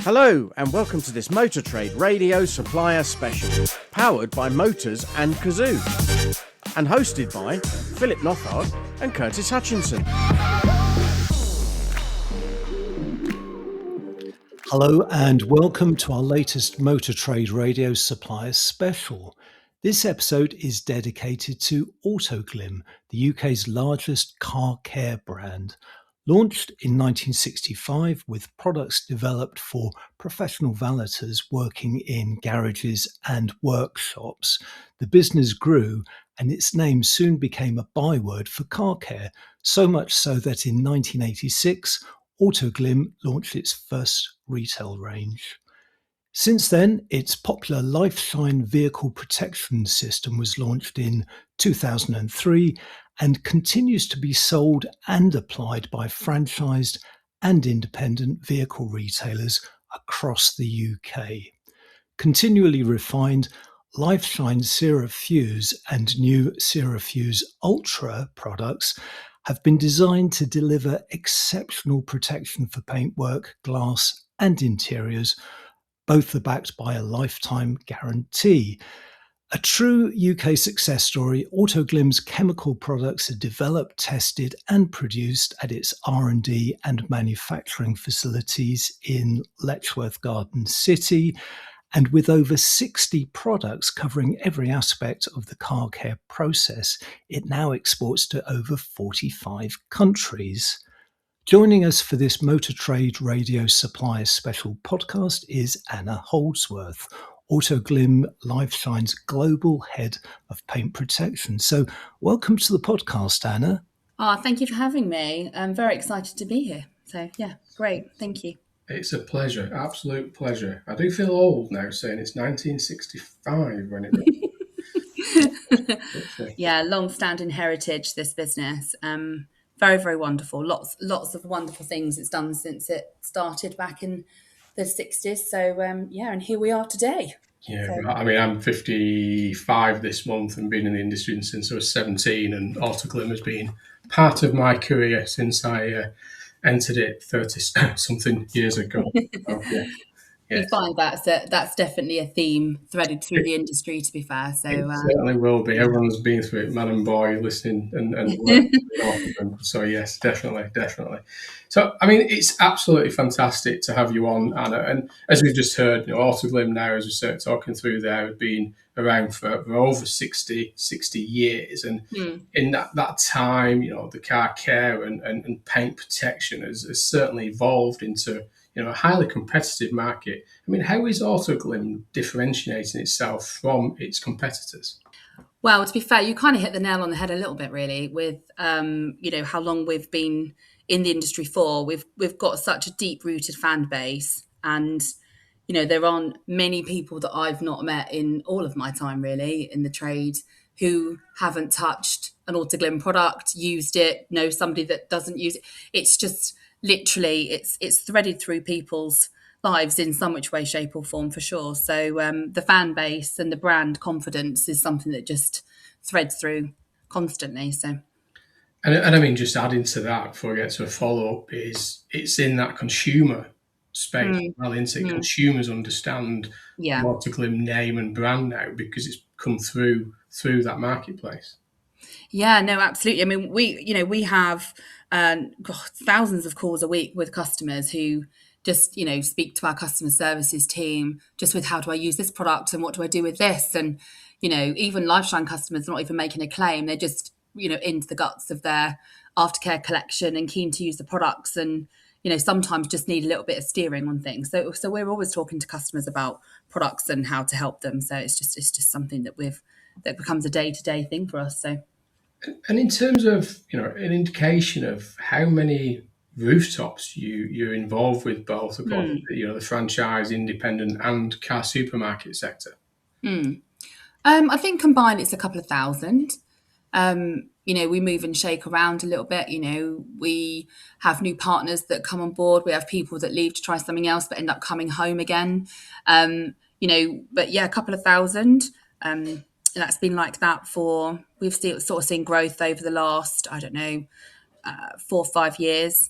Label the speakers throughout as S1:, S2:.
S1: Hello and welcome to this Motor Trade Radio Supplier Special, powered by Motors and Kazoo, and hosted by Philip Nothard and Curtis Hutchinson.
S2: Hello and welcome to our latest Motor Trade Radio Supplier Special. This episode is dedicated to Autoglym, the UK's largest car care brand. Launched in 1965 with products developed for professional valeters working in garages and workshops, the business grew and its name soon became a byword for car care, so much so that in 1986, Autoglym launched its first retail range. Since then, its popular LifeShine vehicle protection system was launched in 2003 and continues to be sold and applied by franchised and independent vehicle retailers across the UK. Continually refined, LifeShine's CeraFuse and new CeraFuse ULTRA products have been designed to deliver exceptional protection for paintwork, glass and interiors. Both are backed by a lifetime guarantee. A true UK success story, Autoglym's chemical products are developed, tested and produced at its R&D and manufacturing facilities in Letchworth Garden City, and with over 60 products covering every aspect of the car care process, it now exports to over 45 countries. Joining us for this Motor Trade Radio Supplier Special podcast is Anna Houldsworth, Autoglym LifeShine's Global Head of Paint Protection. So welcome to the podcast, Anna.
S3: Thank you for having me. I'm very excited to be here. So yeah, great. Thank you.
S4: It's a pleasure, absolute pleasure. I do feel old now saying it's 1965 when it was.
S3: Yeah, long-standing heritage, this business. Very, very wonderful. Lots of wonderful things it's done since it started back in the 60s. So, and here we are today.
S4: Yeah,
S3: So.
S4: I mean, I'm 55 this month and been in the industry since I was 17, and Autoglym has been part of my career since I entered it 30-something years ago. So, yeah.
S3: You find that's definitely a theme threaded through the industry, to be fair. So
S4: it certainly will be. Everyone's been through it, man and boy, listening and working. So yes, definitely. So I mean, it's absolutely fantastic to have you on, Anna. And as we've just heard, Autoglym now, as we started talking through there, has been around for over 60 years, and in that time, the car care and paint protection has certainly evolved into a highly competitive market. I mean, how is Autoglym differentiating itself from its competitors?
S3: Well, to be fair, you kind of hit the nail on the head a little bit, really, with how long we've been in the industry for. We've got such a deep-rooted fan base, and there aren't many people that I've not met in all of my time, really, in the trade, who haven't touched an Autoglym product, used it, know somebody that doesn't use it. It's just literally, it's threaded through people's lives in some which way, shape or form, for sure. So the fan base and the brand confidence is something that just threads through constantly. So,
S4: and I mean, just adding to that before we get to a follow-up, is it's in that consumer space. Well, into consumers understand the Autoglym name and brand now because it's come through that marketplace.
S3: Yeah, no, absolutely. I mean, we have thousands of calls a week with customers who just, speak to our customer services team just with how do I use this product and what do I do with this? And, even LifeShine customers are not even making a claim. They're just, into the guts of their aftercare collection and keen to use the products and, sometimes just need a little bit of steering on things. So we're always talking to customers about products and how to help them. So it's just something that becomes a day-to-day thing for us. So.
S4: And in terms of, an indication of how many rooftops you're involved with both across, the franchise, independent and car supermarket sector?
S3: I think combined it's a couple of thousand. We move and shake around a little bit. We have new partners that come on board. We have people that leave to try something else but end up coming home again. But yeah, a couple of thousand. That's been like that we've seen growth over the last, 4 or 5 years.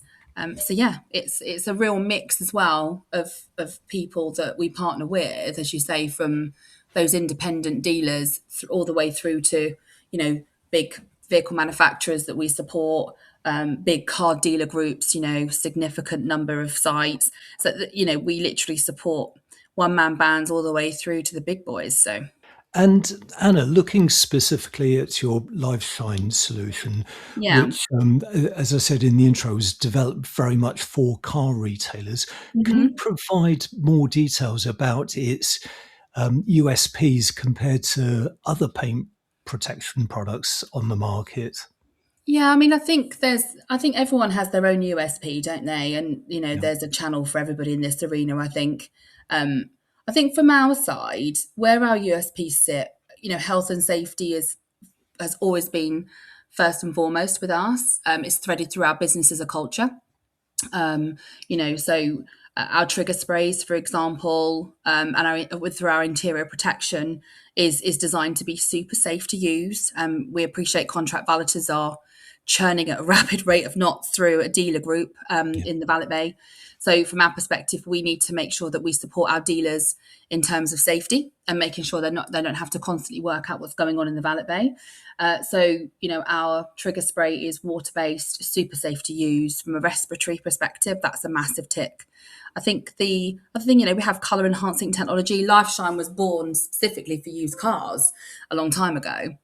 S3: So yeah, it's a real mix as well of people that we partner with, as you say, from those independent dealers all the way through to, you know, big vehicle manufacturers that we support, big car dealer groups, you know, significant number of sites. So that, you know, we literally support one man bands all the way through to the big boys. So
S2: And Anna, looking specifically at your LifeShine solution,
S3: yeah.
S2: which, as I said in the intro, was developed very much for car retailers, can you
S3: Mhm.
S2: provide more details about its USPs compared to other paint protection products on the market?
S3: Yeah, I mean, I think everyone has their own USP, don't they? And you know,
S2: Yeah.
S3: there's a channel for everybody in this arena. Um, I think from our side, where our USPs sit, you know, health and safety has always been first and foremost with us. It's threaded through our business as a culture. Um, you know, so our trigger sprays, for example, and through our interior protection is designed to be super safe to use. We appreciate contract valeters are churning at a rapid rate of knots through a dealer group
S2: Yeah.
S3: in the valet bay. So from our perspective, we need to make sure that we support our dealers in terms of safety and making sure they don't have to constantly work out what's going on in the valet bay. So, you know, our trigger spray is water-based, super safe to use. From a respiratory perspective, that's a massive tick. I think the other thing, you know, we have colour enhancing technology. LifeShine was born specifically for used cars a long time ago.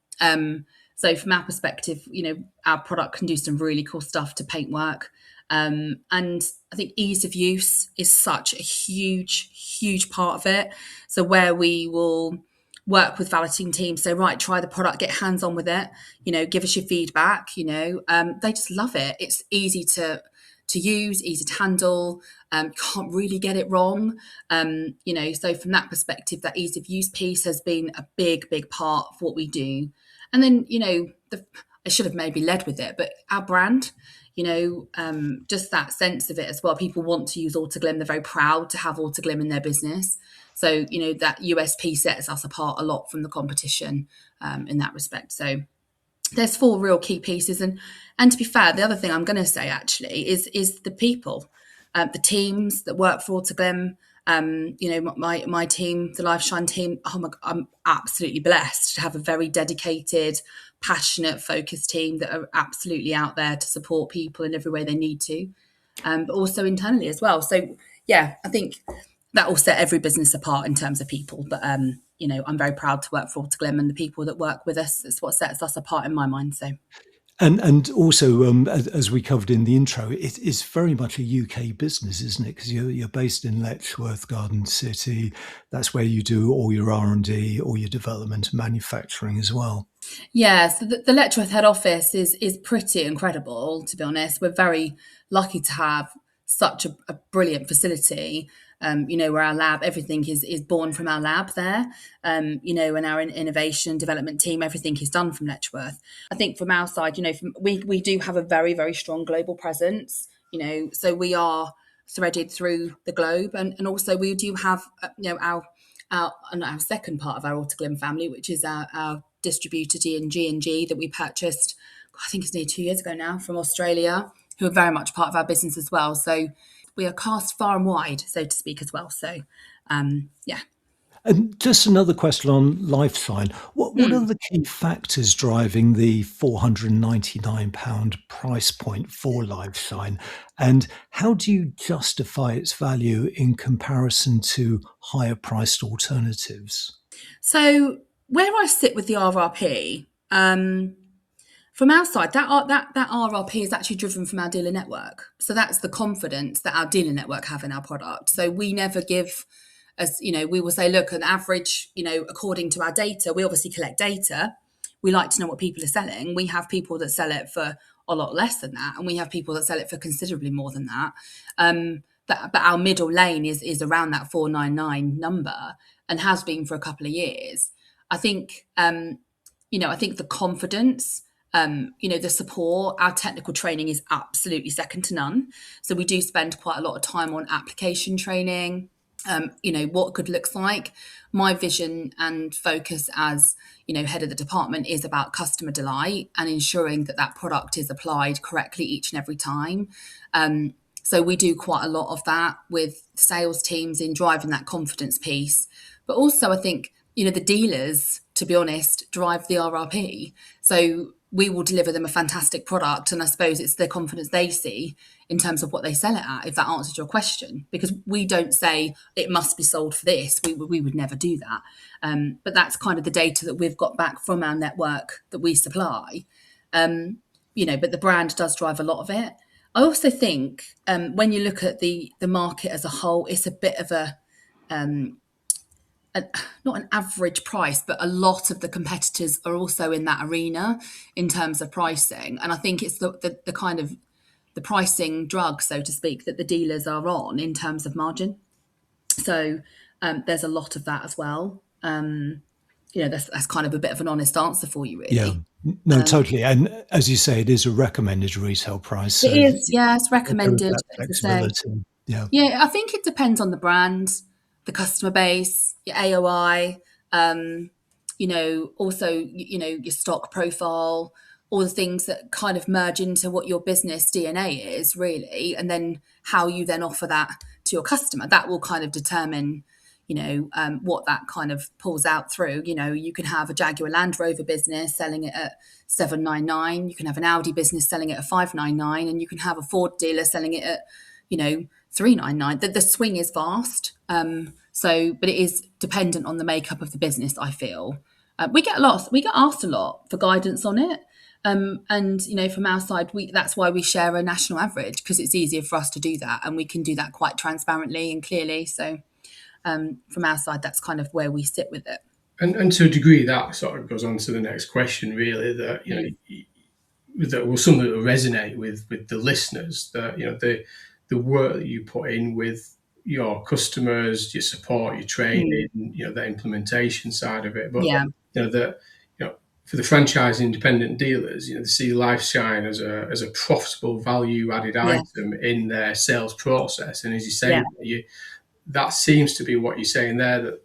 S3: So from our perspective, you know, our product can do some really cool stuff to paintwork. And I think ease of use is such a huge part of it. So where we will work with valeting teams, say, right, try the product, get hands on with it, you know, give us your feedback, you know, they just love it. It's easy to use, easy to handle, can't really get it wrong. You know, so from that perspective, that ease of use piece has been a big part of what we do. And then, you know, I should have maybe led with it, but our brand, you know, just that sense of it as well. People want to use Autoglym. They're very proud to have Autoglym in their business. So, you know, that USP sets us apart a lot from the competition in that respect. So there's four real key pieces. And to be fair, the other thing I'm going to say actually is the people, the teams that work for Autoglym. You know, my team, the LifeShine team, I'm absolutely blessed to have a very dedicated, passionate, focused team that are absolutely out there to support people in every way they need to, but also internally as well. So yeah, I think that will set every business apart in terms of people. But you know, I'm very proud to work for Autoglym, and the people that work with us, it's what sets us apart in my mind. So
S2: And also, as we covered in the intro, it is very much a UK business, isn't it? Because you're based in Letchworth Garden City. That's where you do all your R&D, all your development and manufacturing as well.
S3: yeah, so the Letchworth head office is pretty incredible, to be honest. We're very lucky to have such a brilliant facility. You know, where our lab, everything is born from our lab there. You know, and our innovation development team, everything is done from Letchworth. I think from our side, you know, we do have a very strong global presence. You know, so we are threaded through the globe, and also we do have you know our second part of our Autoglym family, which is our distributor D&G that we purchased, I think it's nearly 2 years ago now, from Australia, who are very much part of our business as well. So we are cast far and wide, so to speak, as well. So yeah.
S2: And just another question on LifeShine. What are the key factors driving the £499 price point for LifeShine? And how do you justify its value in comparison to higher priced alternatives?
S3: So where I sit with the RRP, from our side, that RRP is actually driven from our dealer network. So that's the confidence that our dealer network have in our product. So we never give, as you know, we will say, look, an average, you know, according to our data, we obviously collect data. We like to know what people are selling. We have people that sell it for a lot less than that, and we have people that sell it for considerably more than that. But our middle lane is around that 499 number and has been for a couple of years. I think, you know, I think the confidence, you know, the support, our technical training is absolutely second to none. So we do spend quite a lot of time on application training, you know, what good looks like. My vision and focus as, you know, head of the department is about customer delight and ensuring that that product is applied correctly each and every time. So we do quite a lot of that with sales teams in driving that confidence piece. But also I think, the dealers, to be honest, drive the RRP. So we will deliver them a fantastic product. And I suppose it's the confidence they see in terms of what they sell it at, if that answers your question. Because we don't say it must be sold for this. We would never do that. But that's kind of the data that we've got back from our network that we supply. But the brand does drive a lot of it. I also think when you look at the market as a whole, it's a bit of not an average price, but a lot of the competitors are also in that arena in terms of pricing. And I think it's the kind of the pricing drug, so to speak, that the dealers are on in terms of margin. So there's a lot of that as well. That's kind of a bit of an honest answer for you, really.
S2: Yeah, no, totally. And as you say, it is a recommended retail price. So
S3: it is, yeah, it's recommended.
S2: Flexibility. Yeah.
S3: Yeah, I think it depends on the brand, the customer base, your AOI, also, your stock profile, all the things that kind of merge into what your business DNA is, really, and then how you then offer that to your customer. That will kind of determine, what that kind of pulls out through. You can have a Jaguar Land Rover business selling it at 799. You can have an Audi business selling it at 599, and you can have a Ford dealer selling it at, 399. The swing is vast. But it is dependent on the makeup of the business, I feel. We get asked a lot for guidance on it. From our side, that's why we share a national average, because it's easier for us to do that, and we can do that quite transparently and clearly. So from our side, that's kind of where we sit with it.
S4: And to a degree, that sort of goes on to the next question, really, that, that will something that will resonate with the listeners, that, the work that you put in with your customers, your support, your training, the implementation side of it. But, for the franchise independent dealers, they see LifeShine as a profitable value added item in their sales process. And as you say, that seems to be what you're saying there, that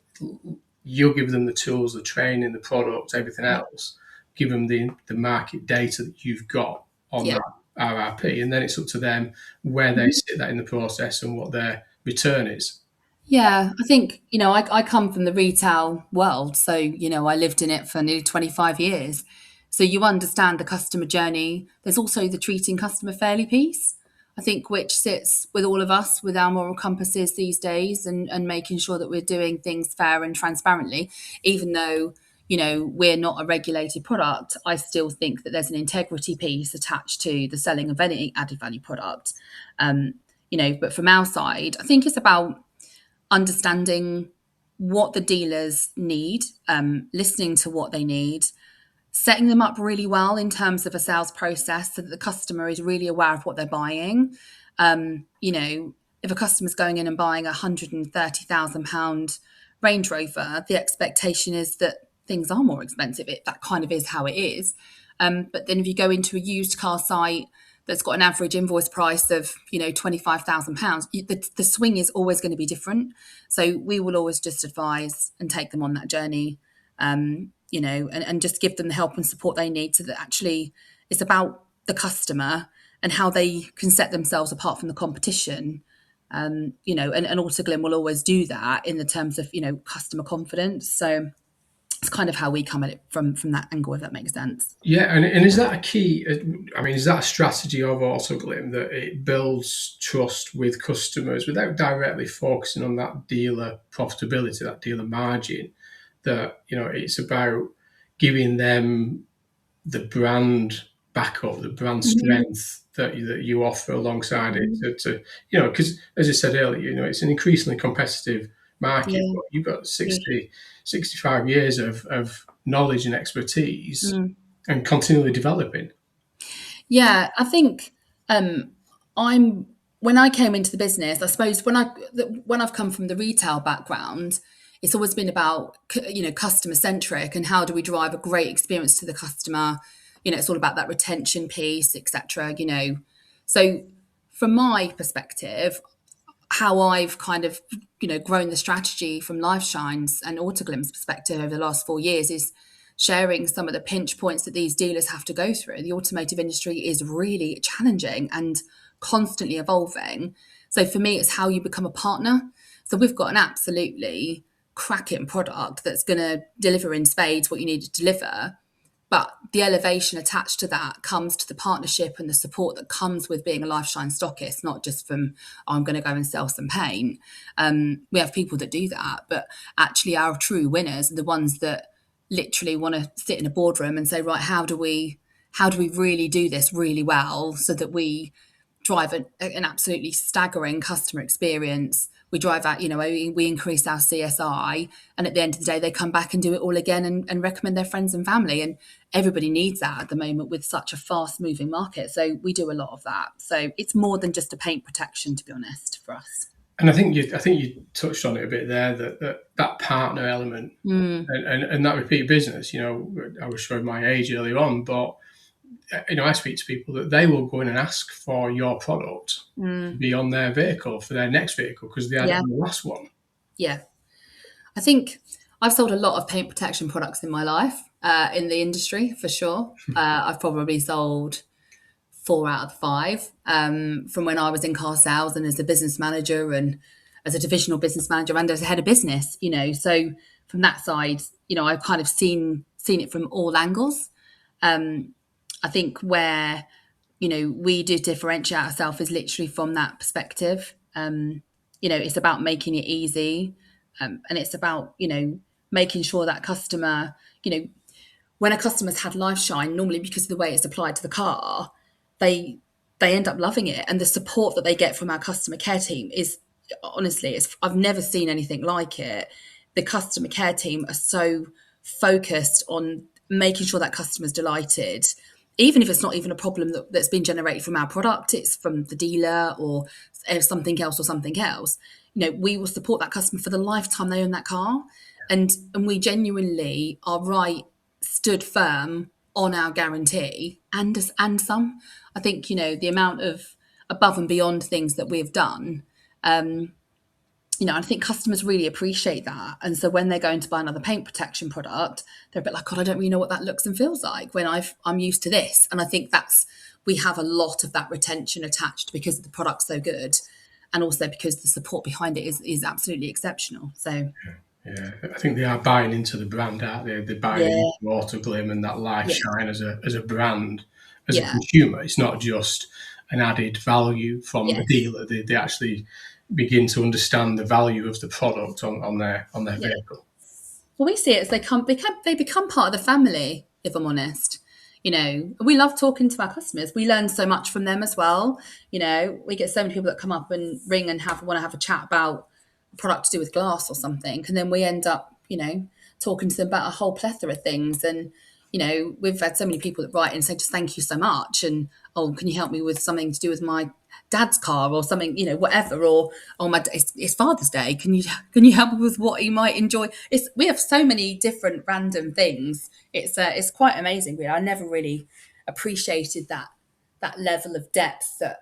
S4: you'll give them the tools, the training, the product, everything else, give them the market data that you've got on that RRP, and then it's up to them where they sit that in the process and what their return is.
S3: Yeah, I think, I come from the retail world. So, I lived in it for nearly 25 years. So you understand the customer journey. There's also the treating customer fairly piece, I think, which sits with all of us with our moral compasses these days, and making sure that we're doing things fair and transparently, even though, we're not a regulated product. I still think that there's an integrity piece attached to the selling of any added value product. But from our side, I think it's about understanding what the dealers need, listening to what they need, setting them up really well in terms of a sales process so that the customer is really aware of what they're buying. If a customer's going in and buying a £130,000 Range Rover, the expectation is that things are more expensive. That kind of is how it is. But then if you go into a used car site that's got an average invoice price of, £25,000, the swing is always going to be different. So we will always just advise and take them on that journey, and just give them the help and support they need, so that actually it's about the customer and how they can set themselves apart from the competition. And Autoglym will always do that in the terms of, customer confidence. So it's kind of how we come at it from that angle, if that makes sense.
S4: Yeah, and is that a key? Is that a strategy of Autoglym, that it builds trust with customers without directly focusing on that dealer profitability, that dealer margin? That it's about giving them the brand backup, the brand strength that you offer alongside it. To because as I said earlier, it's an increasingly competitive market, but you've got 65 years of knowledge and expertise and continually developing.
S3: Yeah, I think when I came into the business, I suppose when I've come from the retail background, it's always been about, customer centric, and how do we drive a great experience to the customer. It's all about that retention piece, etc. So from my perspective, how I've kind of, grown the strategy from LifeShine's and Autoglym's perspective over the last 4 years is sharing some of the pinch points that these dealers have to go through. The automotive industry is really challenging and constantly evolving. So for me, it's how you become a partner. So we've got an absolutely cracking product that's going to deliver in spades what you need to deliver. But the elevation attached to that comes to the partnership and the support that comes with being a LifeShine stockist, not just from, oh, I'm going to go and sell some paint. We have people that do that, but actually our true winners are the ones that literally want to sit in a boardroom and say, right, how do we really do this really well so that we drive an absolutely staggering customer experience. We drive out, we increase our CSI, and at the end of the day, they come back and do it all again and recommend their friends and family. And everybody needs that at the moment with such a fast moving market. So we do a lot of that. So it's more than just a paint protection, to be honest, for us.
S4: And I think you touched on it a bit there, that partner element and that repeat business. I was showing my age earlier on, but I speak to people that they will go in and ask for your product to be on their vehicle for their next vehicle because they had it on the last one.
S3: Yeah. I think I've sold a lot of paint protection products in my life, in the industry, for sure. I've probably sold 4 out of 5 from when I was in car sales and as a business manager and as a divisional business manager and as a head of business, So from that side, I've kind of seen it from all angles. I think where, we do differentiate ourselves is literally from that perspective. It's about making it easy. And it's about, making sure that customer, when a customer's had LifeShine, normally because of the way it's applied to the car, they end up loving it. And the support that they get from our customer care team is, honestly, I've never seen anything like it. The customer care team are so focused on making sure that customer's delighted, even if it's not even a problem that's been generated from our product, it's from the dealer or something else. We will support that customer for the lifetime they own that car. And we genuinely are stood firm on our guarantee and some. I think, the amount of above and beyond things that we've done, I think customers really appreciate that. And so when they're going to buy another paint protection product, they're a bit like, God, I don't really know what that looks and feels like when I'm used to this. And I think we have a lot of that retention attached because the product's so good. And also because the support behind it is absolutely exceptional. So
S4: yeah, I think they are buying into the brand, aren't they? They're buying into Autoglym and that LifeShine as a brand, as a consumer. It's not just an added value from the dealer. They actually begin to understand the value of the product on their vehicle.
S3: Well, we see it as they become part of the family, if I'm honest. We love talking to our customers. We learn so much from them as well. We get so many people that come up and ring and want to have a chat about a product to do with glass or something. And then we end up, talking to them about a whole plethora of things. And, we've had so many people that write and say, just thank you so much. And, oh, can you help me with something to do with my dad's car or something, whatever, or it's Father's Day. Can you help me with what he might enjoy? We have so many different random things. It's quite amazing. Really. I never really appreciated that level of depth that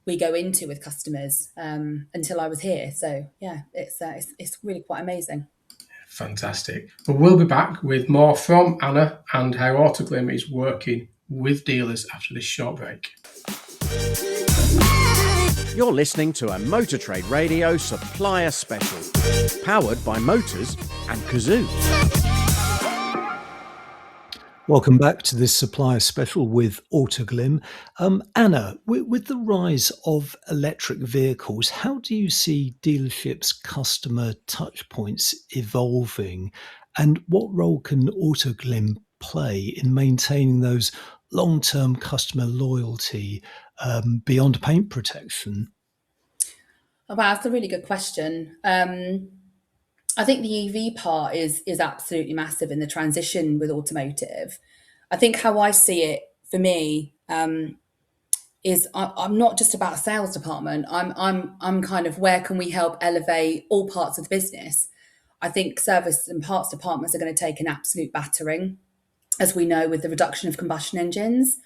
S3: we go into with customers until I was here. So yeah, it's really quite amazing.
S4: Fantastic. But we'll be back with more from Anna and how Autoglym is working with dealers after this short break.
S1: You're listening to a Motor Trade Radio Supplier Special, powered by Motors and Kazoo.
S2: Welcome back to this Supplier Special with Autoglym. Anna, with the rise of electric vehicles, how do you see dealerships' customer touchpoints evolving? And what role can Autoglym play in maintaining those long-term customer loyalty beyond paint protection?
S3: Oh, wow, that's a really good question. I think the EV part is absolutely massive in the transition with automotive. I think how I see it for me is I'm not just about a sales department. I'm kind of where can we help elevate all parts of the business. I think service and parts departments are going to take an absolute battering, as we know, with the reduction of combustion engines.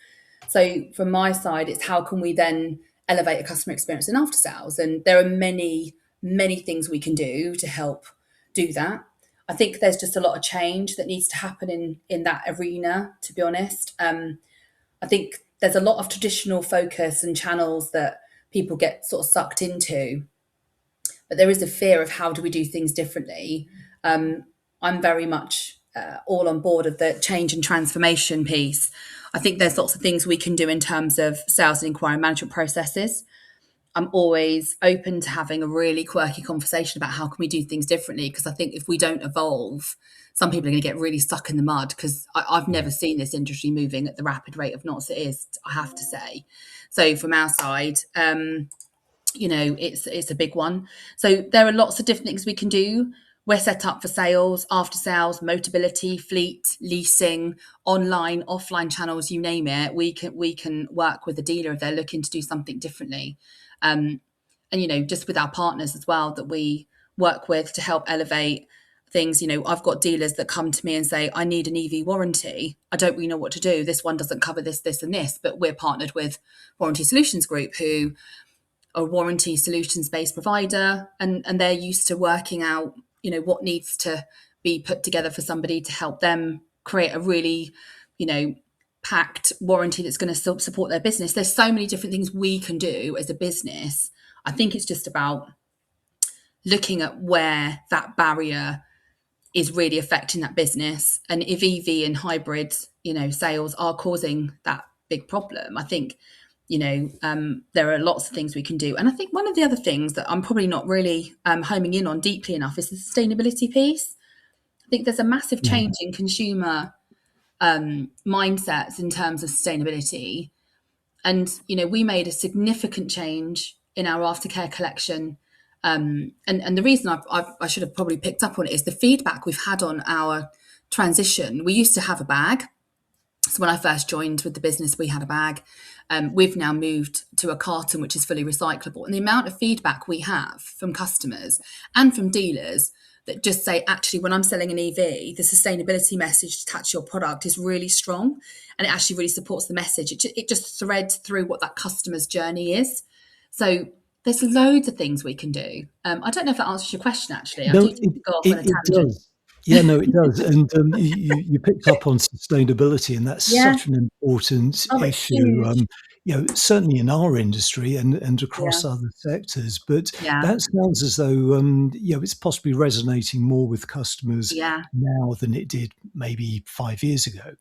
S3: So from my side, it's how can we then elevate a customer experience in after sales? And there are many, many things we can do to help do that. I think there's just a lot of change that needs to happen in that arena, to be honest. I think there's a lot of traditional focus and channels that people get sort of sucked into. But there is a fear of how do we do things differently. I'm very much all on board of the change and transformation piece. I think there's lots of things we can do in terms of sales and inquiry management processes. I'm always open to having a really quirky conversation about how can we do things differently, because I think if we don't evolve, some people are going to get really stuck in the mud, because I've never seen this industry moving at the rapid rate of knots it is, I have to say. So from our side, it's a big one. So there are lots of different things we can do. We're set up for sales, after sales, Motability, fleet, leasing, online, offline channels, you name it. We can work with a dealer if they're looking to do something differently. And just with our partners as well that we work with to help elevate things. I've got dealers that come to me and say, I need an EV warranty. I don't really know what to do. This one doesn't cover this, this and this, but we're partnered with Warranty Solutions Group, who are a warranty solutions-based provider, and they're used to working out, what needs to be put together for somebody to help them create a really, packed warranty that's going to support their business. There's so many different things we can do as a business. I think it's just about looking at where that barrier is really affecting that business. And if EV and hybrid, sales are causing that big problem, I think, there are lots of things we can do. And I think one of the other things that I'm probably not really homing in on deeply enough is the sustainability piece. I think there's a massive change in consumer mindsets in terms of sustainability. And, we made a significant change in our aftercare collection. And the reason I should have probably picked up on it is the feedback we've had on our transition. We used to have a bag. So when I first joined with the business, we had a bag. We've now moved to a carton, which is fully recyclable. And the amount of feedback we have from customers and from dealers that just say, actually, when I'm selling an EV, the sustainability message attached to your product is really strong, and it actually really supports the message. It just threads through what that customer's journey is. So there's loads of things we can do. I don't know if that answers your question, actually.
S2: No,
S3: I do tend to go off on a tangent.
S2: does. Yeah, no, it does. And you picked up on sustainability, and that's such an important issue. Certainly in our industry and across other sectors. But that sounds as though it's possibly resonating more with customers now than it did maybe 5 years ago.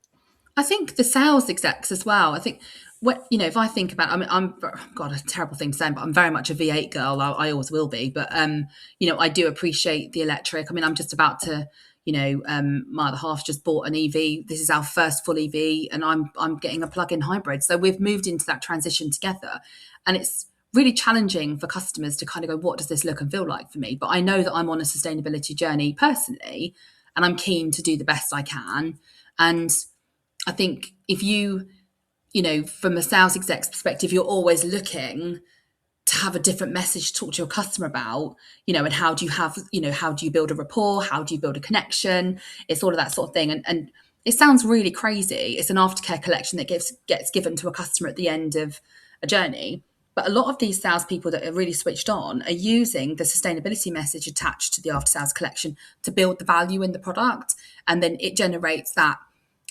S3: I think the sales execs as well. I think if I think about, I'm God, a terrible thing to say, but I'm very much a V8 girl. I always will be. But I do appreciate the electric. I'm just about to. My other half just bought an EV. This is our first full EV, and I'm getting a plug-in hybrid. So we've moved into that transition together, and it's really challenging for customers to kind of go, what does this look and feel like for me? But I know that I'm on a sustainability journey personally, and I'm keen to do the best I can. And I think if you, from a sales exec's perspective, you're always looking to have a different message to talk to your customer about, and how do you build a rapport? How do you build a connection? It's all of that sort of thing. And it sounds really crazy. It's an aftercare collection that gets given to a customer at the end of a journey. But a lot of these salespeople that are really switched on are using the sustainability message attached to the after sales collection to build the value in the product. And then it generates that,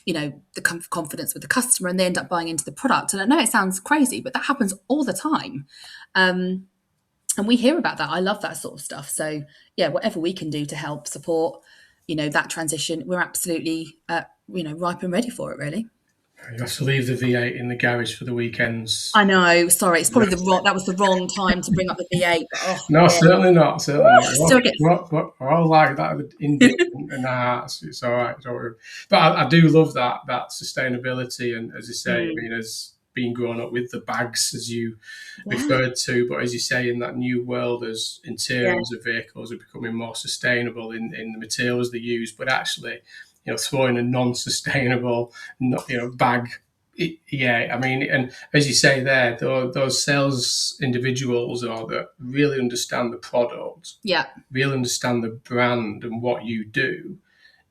S3: the confidence with the customer, and they end up buying into the product. And I know it sounds crazy, but that happens all the time. And we hear about that. I love that sort of stuff. So whatever we can do to help support, that transition, we're absolutely, ripe and ready for it, really.
S4: You have to leave the V8 in the garage for the weekends.
S3: I know. Sorry, it's probably that was the wrong time to bring up the V8. But,
S4: no, certainly not. Certainly not.
S3: Still
S4: We're all like that in our hearts. It's all right. Don't worry. But I do love that sustainability, and as you say, as being grown up with the bags, as you referred to, but as you say, in that new world, as interiors of vehicles are becoming more sustainable in the materials they use, but actually, throwing a non-sustainable, bag. And as you say there, those sales individuals that really understand the product, really understand the brand and what you do,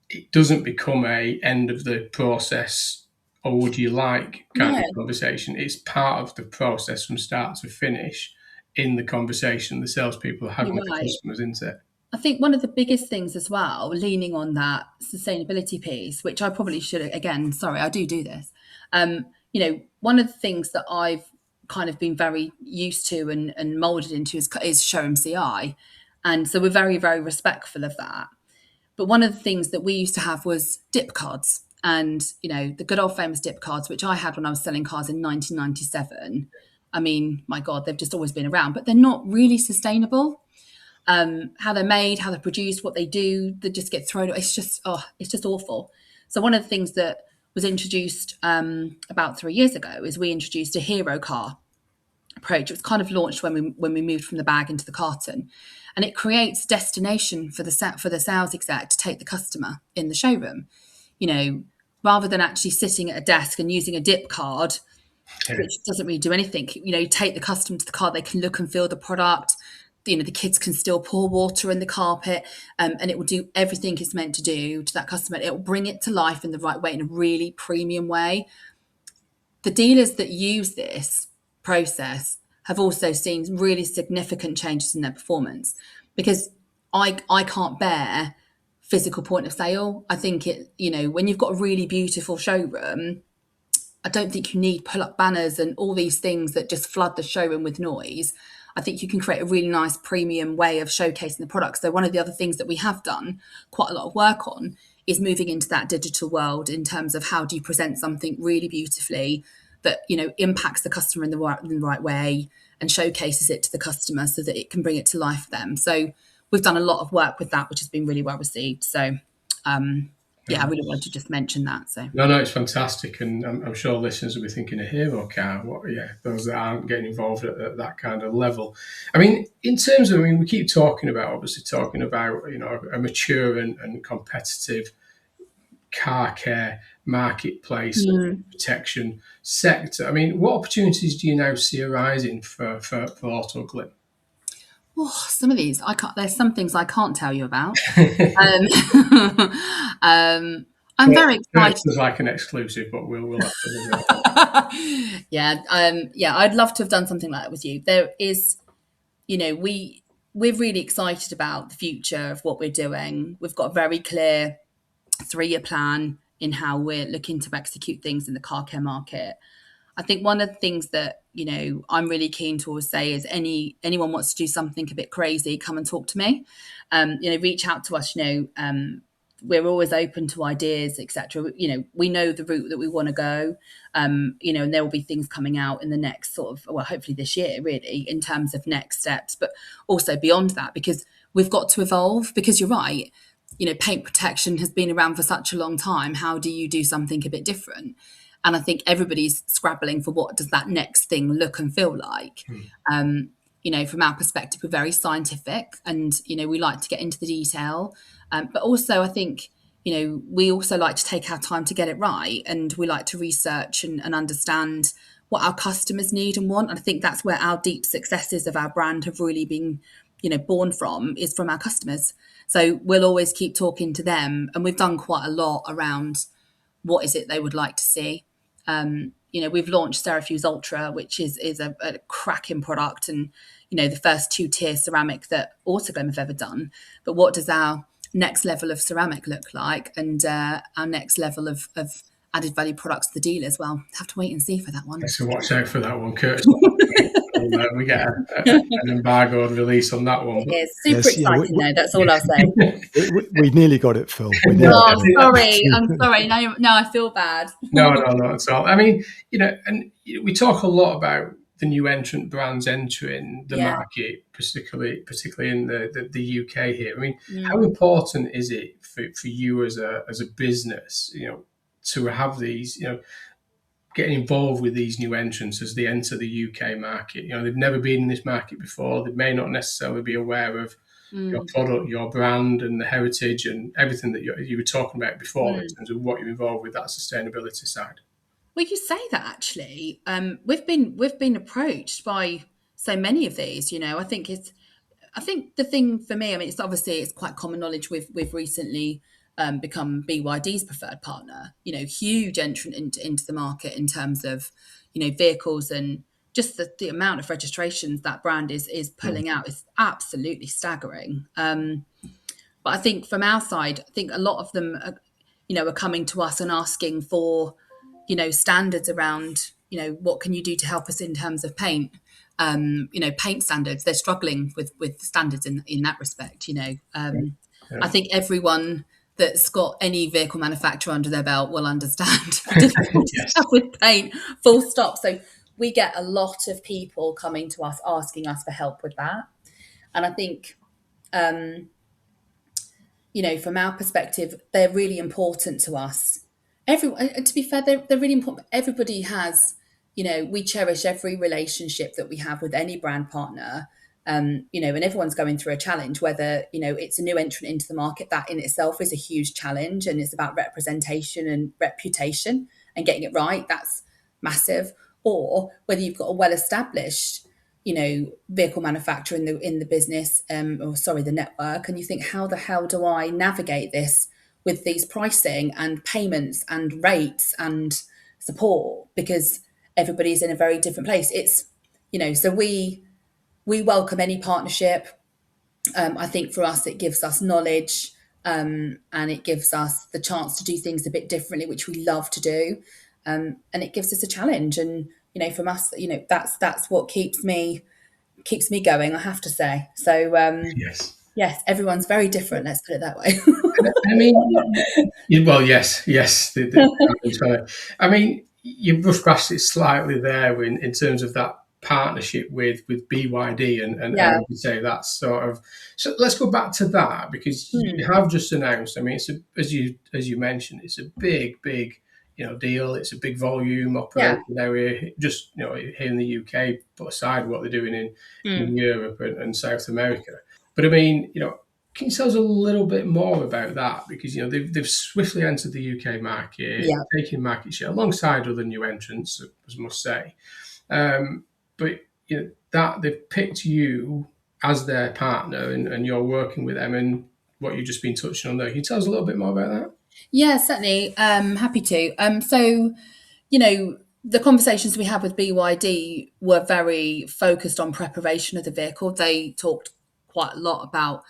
S4: it doesn't become a end of the process, or would you like kind of conversation. It's part of the process from start to finish in the conversation the salespeople are having with the customers, isn't it?
S3: I think one of the biggest things as well, leaning on that sustainability piece, which I probably should, again, sorry, I do this. One of the things that I've kind of been very used to and molded into is showroom CI. And so we're very, very respectful of that. But one of the things that we used to have was dip cards. And, the good old famous dip cards, which I had when I was selling cars in 1997. I mean, my God, they've just always been around, but they're not really sustainable. How they're made, how they're produced, what they do, they just get thrown. It's just awful. So one of the things that was introduced about 3 years ago is we introduced a hero car approach. It was kind of launched when we moved from the bag into the carton, and it creates destination for the sales exec to take the customer in the showroom. Rather than actually sitting at a desk and using a dip card, which doesn't really do anything. Take the customer to the car, they can look and feel the product. The kids can still pour water in the carpet, and it will do everything it's meant to do to that customer. It will bring it to life in the right way, in a really premium way. The dealers that use this process have also seen really significant changes in their performance, because I can't bear physical point of sale. I think when you've got a really beautiful showroom, I don't think you need pull-up banners and all these things that just flood the showroom with noise. I think you can create a really nice premium way of showcasing the products. So one of the other things that we have done quite a lot of work on is moving into that digital world in terms of how do you present something really beautifully that, impacts the customer in the right way and showcases it to the customer so that it can bring it to life for them. So we've done a lot of work with that, which has been really well received. So, I really wanted to just mention that. So
S4: no, it's fantastic, and I'm sure listeners will be thinking a hero car. Those that aren't getting involved at that kind of level. I mean, in terms of, we keep talking about a mature and competitive car care marketplace protection sector. I mean, what opportunities do you now see arising for Autoglym?
S3: Oh, some of these there's some things I can't tell you about. I'm very excited.
S4: It's like an exclusive, but we'll have to
S3: I'd love to have done something like that with you. There is, we're really excited about the future of what we're doing. We've got a very clear 3-year plan in how we're looking to execute things in the car care market. I think one of the things that, I'm really keen to always say is anyone wants to do something a bit crazy, come and talk to me. Reach out to us. We're always open to ideas, etc. We know the route that we want to go. And there will be things coming out in the next hopefully this year, really, in terms of next steps, but also beyond that, because we've got to evolve. Because you're right, paint protection has been around for such a long time. How do you do something a bit different? And I think everybody's scrabbling for what does that next thing look and feel like. From our perspective, we're very scientific, and we like to get into the detail. But also, I think we also like to take our time to get it right, and we like to research and understand what our customers need and want. And I think that's where our deep successes of our brand have really been, born from, is from our customers. So we'll always keep talking to them, and we've done quite a lot around what is it they would like to see. We've launched CeraFuse ULTRA, which is a cracking product, and the first 2-tier ceramic that Autoglym have ever done. But what does our next level of ceramic look like, and our next level of added value products to the dealers? Well, have to wait and see for that one.
S4: So watch out for that one, Curtis. We get an embargoed release on that one.
S3: It is super exciting, though. That's all I'll say.
S2: We nearly got it, Phil.
S3: I'm sorry. No, I feel bad.
S4: No, not at all. I mean, and we talk a lot about the new entrant brands entering the market, particularly in the UK here. I mean, how important is it for you as a business, to have these, getting involved with these new entrants as they enter the UK market? They've never been in this market before. They may not necessarily be aware of your product, your brand, and the heritage and everything that you were talking about before in terms of what you're involved with, that sustainability side.
S3: Well, you say that actually. We've been approached by so many of these. I think the thing for me, it's quite common knowledge. We've recently become BYD's preferred partner. Huge entrant into the market in terms of vehicles, and just the amount of registrations that brand is pulling out is absolutely staggering. But I think from our side, I think a lot of them are coming to us and asking for standards around what can you do to help us in terms of paint? Paint standards. They're struggling with standards in that respect. I think everyone that's got any vehicle manufacturer under their belt will understand the difficulties with paint, full stop. So we get a lot of people coming to us asking us for help with that. And I think, from our perspective, they're really important to us. To be fair, they're really important. Everybody has, we cherish every relationship that we have with any brand partner. And everyone's going through a challenge, whether, it's a new entrant into the market. That in itself is a huge challenge, and it's about representation and reputation and getting it right. That's massive. Or whether you've got a well-established, vehicle manufacturer in the business, the network, and you think, how the hell do I navigate this with these pricing and payments and rates and support? Because everybody's in a very different place. It's, so we welcome any partnership. I think for us, it gives us knowledge, and it gives us the chance to do things a bit differently, which we love to do. And it gives us a challenge. And, from us, that's what keeps me going, I have to say. So, yes, everyone's very different. Let's put it that way.
S4: I mean, well, yes. I mean, you brushed it slightly there in terms of that partnership with BYD, and I would say that's sort of. So let's go back to that, because you have just announced. I mean, it's as you mentioned, it's a big deal. It's a big volume operation area. Just here in the UK, put aside what they're doing in Europe and South America. But I mean, can you tell us a little bit more about that? Because they've swiftly entered the UK market, taking market share alongside other new entrants, I must say. But that they've picked you as their partner, and you're working with them, and what you've just been touching on there. Can you tell us a little bit more about that?
S3: Yeah, certainly. Happy to. So, the conversations we had with BYD were very focused on preparation of the vehicle. They talked quite a lot about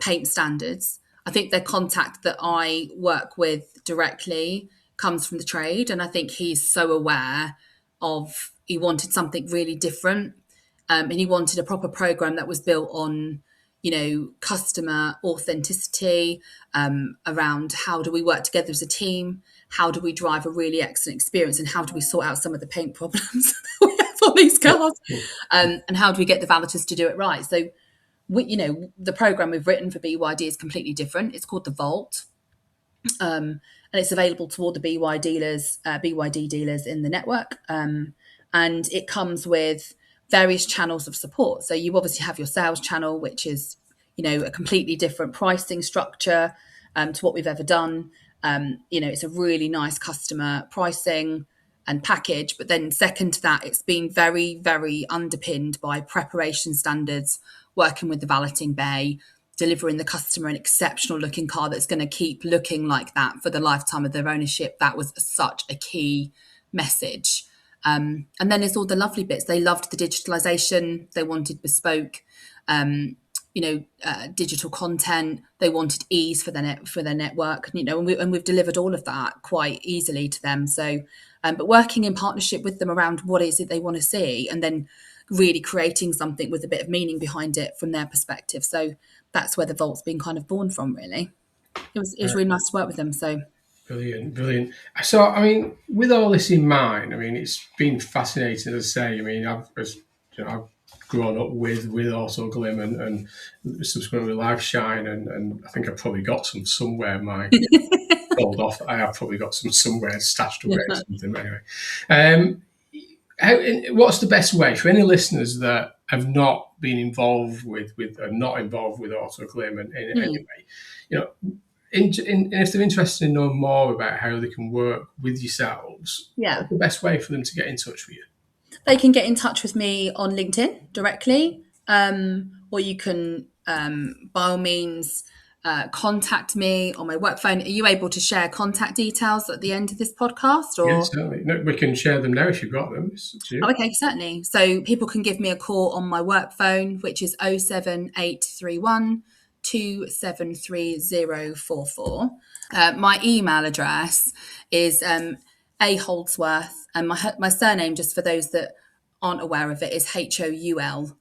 S3: paint standards. I think their contact that I work with directly comes from the trade, and I think he's so aware of, he wanted something really different, and he wanted a proper program that was built on customer authenticity, around how do we work together as a team, how do we drive a really excellent experience, and how do we sort out some of the paint problems that we have on these cars, and how do we get the valeters to do it right. So the program we've written for BYD is completely different. It's called the Vault, and it's available to all the BYD dealers in the network, and it comes with various channels of support. So you obviously have your sales channel, which is, a completely different pricing structure to what we've ever done. It's a really nice customer pricing and package. But then second to that, it's been very, very underpinned by preparation standards, working with the valeting bay, delivering the customer an exceptional looking car that's going to keep looking like that for the lifetime of their ownership. That was such a key message. And then there's all the lovely bits. They loved the digitalization. They wanted bespoke, digital content. They wanted ease for their network. And we've delivered all of that quite easily to them. So, but working in partnership with them around what is it they want to see, and then really creating something with a bit of meaning behind it from their perspective. So that's where the Vault's been kind of born from, really. It was really nice to work with them. So.
S4: Brilliant. So, I mean, with all this in mind, I mean, it's been fascinating to say. I mean, I've grown up with Autoglym and subsequently with LifeShine, and I think I've probably got some somewhere. Sold off. I have probably got some somewhere stashed away or something. Anyway, what's the best way for any listeners that have not been involved with Autoglym in any way? And if they're interested in knowing more about how they can work with yourselves, what's the best way for them to get in touch with you?
S3: They can get in touch with me on LinkedIn directly, or you can, by all means, contact me on my work phone. Are you able to share contact details at the end of this podcast? Or?
S4: Yeah, certainly. No, we can share them now if you've got them.
S3: Oh, okay, certainly. So people can give me a call on my work phone, which is 07831 273044. My email address is A Houldsworth, and my surname, just for those that aren't aware of it, is HOULDSWORTH.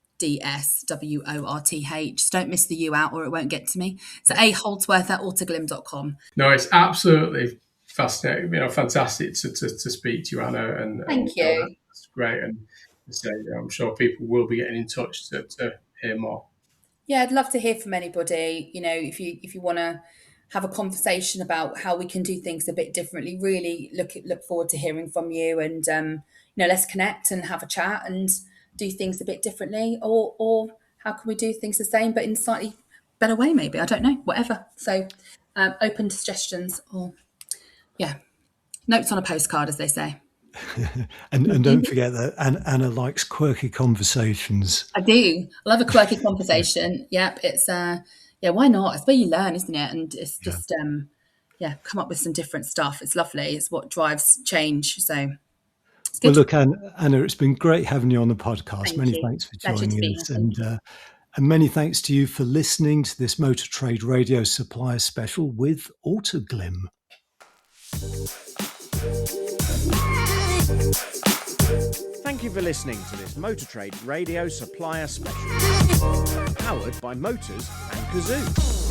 S3: So don't miss the U out or it won't get to me. So A Houldsworth at autoglym.com.
S4: No, it's absolutely fascinating. Fantastic to speak to you, Anna. And
S3: Thank you.
S4: That's great. And so, I'm sure people will be getting in touch to hear more.
S3: Yeah, I'd love to hear from anybody. If you want to have a conversation about how we can do things a bit differently, really look forward to hearing from you. And let's connect and have a chat and do things a bit differently, or how can we do things the same but in a slightly better way? Maybe, I don't know. Whatever. So open to suggestions, or notes on a postcard, as they say.
S2: and don't forget that Anna likes quirky conversations.
S3: I do. I love a quirky conversation. Yep, it's why not? It's where you learn, isn't it? And it's just come up with some different stuff. It's lovely. It's what drives change. So it's good.
S2: Well, look, Anna, it's been great having you on the podcast.
S3: Thank
S2: many
S3: you.
S2: Thanks for
S3: Pleasure to
S2: joining
S3: be
S2: us,
S3: here.
S2: and many thanks to you for listening to this Motor Trade Radio Supplier Special with Autoglym.
S1: Thank you for listening to this Motor Trade Radio Supplier Special, powered by Motors and Kazoo.